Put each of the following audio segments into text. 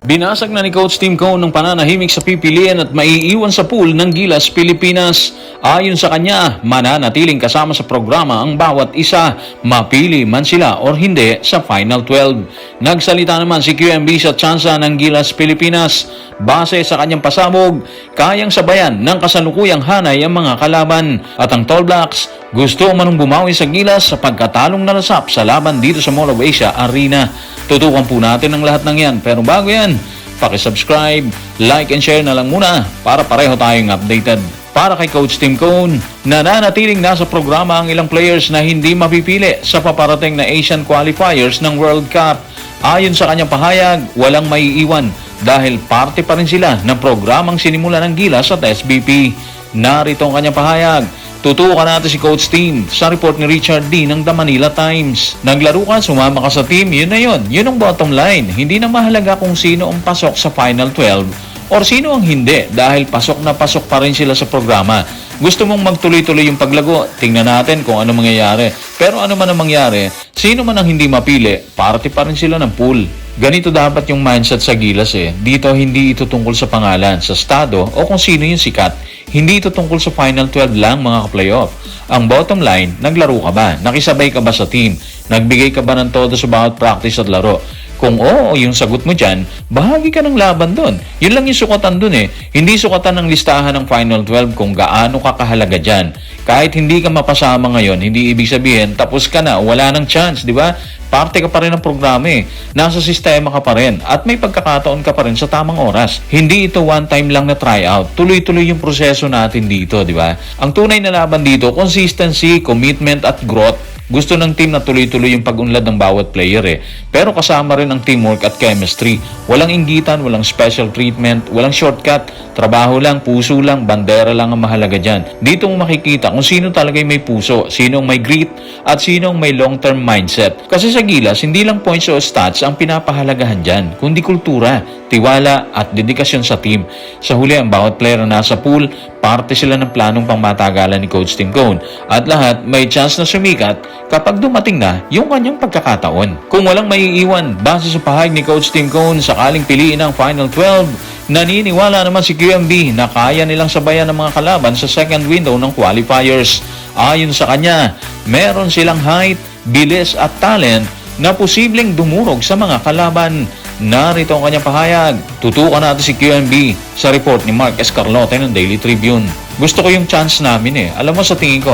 Binasag na ni Coach Tim Cone ng pananahimik sa pipilian at maiiwan sa pool ng Gilas, Pilipinas. Ayon sa kanya, mananatiling kasama sa programa ang bawat isa, mapili man sila or hindi sa Final 12. Nagsalita naman si QMB sa tsansa ng Gilas, Pilipinas. Base sa kanyang pasabog, kayang sabayan ng kasalukuyang hanay ang mga kalaban at ang Tall Blacks gusto manong bumawi sa Gilas sa pagkatalong nalasap sa laban dito sa Mall of Asia Arena. Tutukan po natin ang lahat ng yan. Pero bago yan, paki-subscribe, like and share na lang muna para pareho tayong updated. Para kay Coach Tim Cone, nananatiling nasa programa ang ilang players na hindi mapipili sa paparating na Asian qualifiers ng World Cup. Ayon sa kanyang pahayag, walang maiiwan dahil parte pa rin sila ng programang sinimula ng Gilas at SBP. Narito ang kanyang pahayag. Tutukan natin si Coach Tim sa report ni Richard D. ng The Manila Times. Naglaro ka, sumama ka sa team, yun na yun. Yun ang bottom line. Hindi na mahalaga kung sino ang pasok sa Final 12 or sino ang hindi dahil pasok na pasok pa rin sila sa programa. Gusto mong magtuloy-tuloy yung paglago, tingnan natin kung ano mangyayari. Pero ano man ang mangyari, sino man ang hindi mapili, parte pa rin sila ng pool. Ganito dapat yung mindset sa Gilas Dito hindi ito tungkol sa pangalan, sa estado o kung sino yung sikat. Hindi ito tungkol sa Final 12 lang mga ka-playoff. Ang bottom line, naglaro ka ba? Nakisabay ka ba sa team? Nagbigay ka ba ng todo sa bawat practice at laro? Kung oo, yung sagot mo dyan, bahagi ka ng laban doon. Yun lang yung sukatan doon Hindi sukatan ng listahan ng Final 12 kung gaano ka kahalaga dyan. Kahit hindi ka mapasama ngayon, hindi ibig sabihin, tapos ka na, wala nang chance, di ba? Parte ka pa rin ng programa Nasa sistema ka pa rin at may pagkakataon ka pa rin sa tamang oras. Hindi ito one time lang na tryout. Tuloy-tuloy yung proseso natin dito, di ba? Ang tunay na laban dito, consistency, commitment at growth. Gusto ng team na tuloy-tuloy yung pag-unlad ng bawat player Pero kasama rin ang teamwork at chemistry. Walang inggitan, walang special treatment, walang shortcut. Trabaho lang, puso lang, bandera lang ang mahalaga dyan. Dito mo makikita kung sino talaga may puso, sino may grit, at sino may long-term mindset. Kasi sa Gilas, hindi lang points o stats ang pinapahalagahan dyan, kundi kultura, tiwala at dedikasyon sa team. Sa huli, ang bawat player na nasa pool, parte sila ng planong pangmatagalan ni Coach Tim Cone. At lahat may chance na sumikat kapag dumating na yung kanyang pagkakataon. Kung walang maiiwan, base sa pahayag ni Coach Tim Cone sakaling piliin ang Final 12, naniniwala naman si QMB na kaya nilang sabayan ng mga kalaban sa second window ng qualifiers. Ayon sa kanya, meron silang height, bilis at talent na posibleng dumurog sa mga kalaban. Narito ang kanyang pahayag. Tutukan natin si QMB sa report ni Mark Escarlote ng Daily Tribune. Gusto ko yung chance namin Alam mo sa tingin ko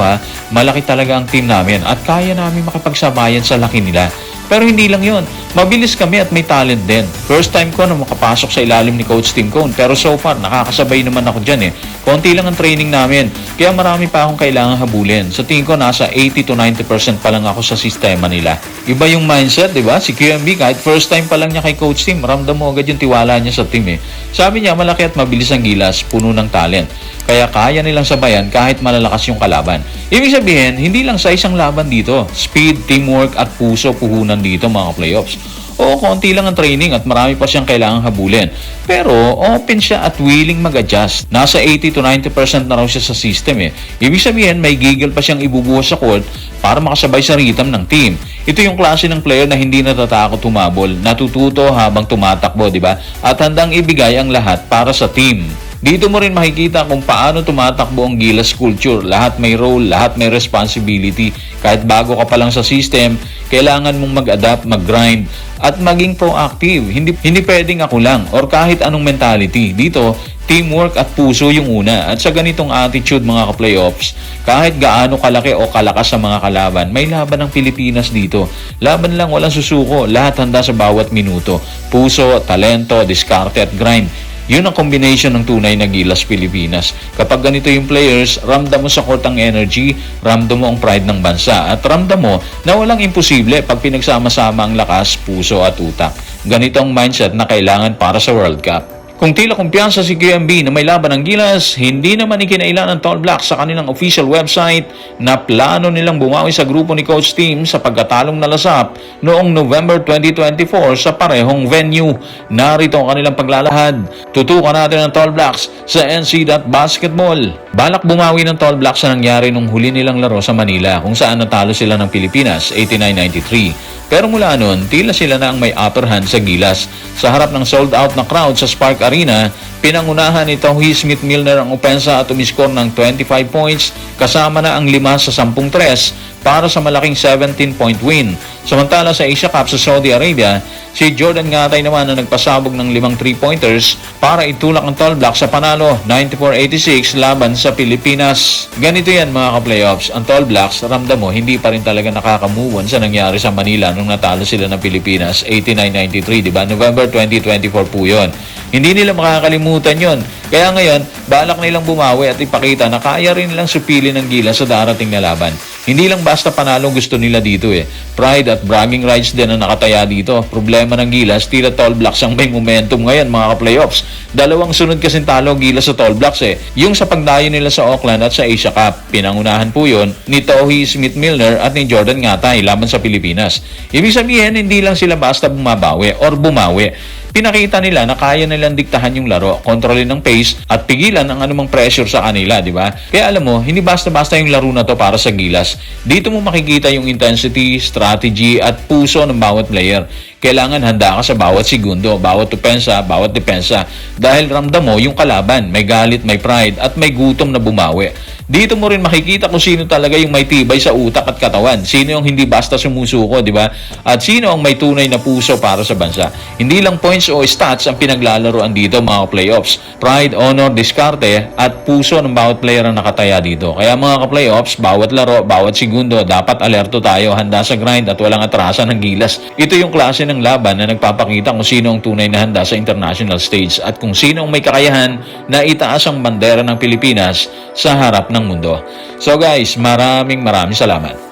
malaki talaga ang team namin at kaya namin makipagsabayan sa laki nila. Pero hindi lang yon. Mabilis kami at may talent din. First time ko na makapasok sa ilalim ni Coach Tim Cone. Pero so far, nakakasabay naman ako dyan Konti lang ang training namin. Kaya marami pa akong kailangang habulin. Sa tingin ko, nasa 80 to 90% pa lang ako sa sistema nila. Iba yung mindset, di ba? Si QMB, kahit first time pa lang niya kay Coach Tim, ramdam mo agad yung tiwala niya sa team Sabi niya, malaki at mabilis ang Gilas, puno ng talent. Kaya kaya nilang sabayan kahit malalakas yung kalaban. Ibig sabihin, hindi lang sa isang laban dito. Speed, teamwork at puso puhunan dito mga playoffs. Oo, konti lang ang training at marami pa siyang kailangang habulin. Pero open siya at willing mag-adjust. Nasa 80 to 90% na raw siya sa system Ibig sabihin, may giggle pa siyang ibubuhos sa court para makasabay sa rhythm ng team. Ito yung klase ng player na hindi natatakot tumabol, natututo habang tumatakbo, di ba? At handang ibigay ang lahat para sa team. Dito mo rin makikita kung paano tumatakbo ang Gilas culture. Lahat may role, lahat may responsibility. Kahit bago ka pa lang sa system, kailangan mong mag-adapt, mag-grind, at maging proactive. Hindi pwedeng ako lang or kahit anong mentality. Dito, teamwork at puso yung una. At sa ganitong attitude mga ka-playoffs, kahit gaano kalaki o kalakas sa mga kalaban, may laban ng Pilipinas dito. Laban lang, walang susuko. Lahat handa sa bawat minuto. Puso, talento, diskarte at grind. Yun ang combination ng tunay na Gilas Pilipinas. Kapag ganito yung players, ramdam mo sa court ang energy, ramdam mo ang pride ng bansa, at ramdam mo na walang imposible pag pinagsama-sama ang lakas, puso at utak. Ganito ang mindset na kailangan para sa World Cup. Kung tila kumpiyansa si QMB na may laban ng Gilas, hindi naman ikinailan ng Tall Blacks sa kanilang official website na plano nilang bumawi sa grupo ni Coach Tim sa pagkatalong nalasap noong November 2024 sa parehong venue. Narito ang kanilang paglalahad. Tutukan natin ang Tall Blacks sa NC Basketball. Balak bumawi ng Tall Blacks sa nangyari nung huli nilang laro sa Manila kung saan natalo sila ng Pilipinas 89-93. Pero mula noon, tila sila na ang may upper hand sa Gilas. Sa harap ng sold out na crowd sa Spark Arena, pinangunahan ni Tauhi Smith Milner ang opensa at umiskor ng 25 points kasama na ang 5 sa 10 tres para sa malaking 17-point win. Samantala sa Asia Cup sa Saudi Arabia, si Jordan Ngatay naman na nagpasabog ng 5 3-pointers para itulak ang Tall Blacks sa panalo 94-86 laban sa Pilipinas. Ganito yan mga ka-playoffs, ang Tall Blacks, ramdam mo, hindi pa rin talaga nakaka-move on sa nangyari sa Manila nung natalo sila ng Pilipinas 89-93, diba? November 2024 po yun. Hindi nila makakalimutan yon. Kaya ngayon, balak nilang bumawi at ipakita na kaya rin nilang supili ng Gilas sa darating na laban. Hindi lang basta panalo gusto nila dito eh. Pride at bragging rights din ang nakataya dito. Problema ng Gilas, tila Tall Blacks ang may momentum ngayon mga ka-playoffs. Dalawang sunod kasing talo Gilas sa Tall Blacks eh. Yung sa pagdayo nila sa Auckland at sa Asia Cup. Pinangunahan po yun ni Tauhi Smith Milner at ni Jordan Ngatay laban sa Pilipinas. Ibig sabihin, hindi lang sila basta bumabawi or bumawi. Pinakita nila na kaya nilang diktahan yung laro, kontrolin ng pace at pigilan ang anumang pressure sa kanila, di ba? Kaya alam mo, hindi basta-basta yung laro na to para sa Gilas. Dito mo makikita yung intensity, strategy at puso ng bawat player. Kailangan handa ka sa bawat segundo, bawat opensa, bawat depensa. Dahil ramdam mo yung kalaban, may galit, may pride at may gutom na bumawi. Dito mo rin makikita kung sino talaga yung may tibay sa utak at katawan. Sino yung hindi basta sumusuko, di ba? At sino ang may tunay na puso para sa bansa. Hindi lang points o stats ang pinaglalaroan dito mga playoffs. Pride, honor, diskarte at puso ng bawat player ang nakataya dito. Kaya mga ka-playoffs, bawat laro, bawat segundo, dapat alerto tayo, handa sa grind at walang atrasan ng Gilas. Ito yung klase ng laban na nagpapakita kung sino ang tunay na handa sa international stage at kung sino ang may kakayahan na itaas ang bandera ng Pilipinas sa harap ng mundo. So guys, maraming salamat.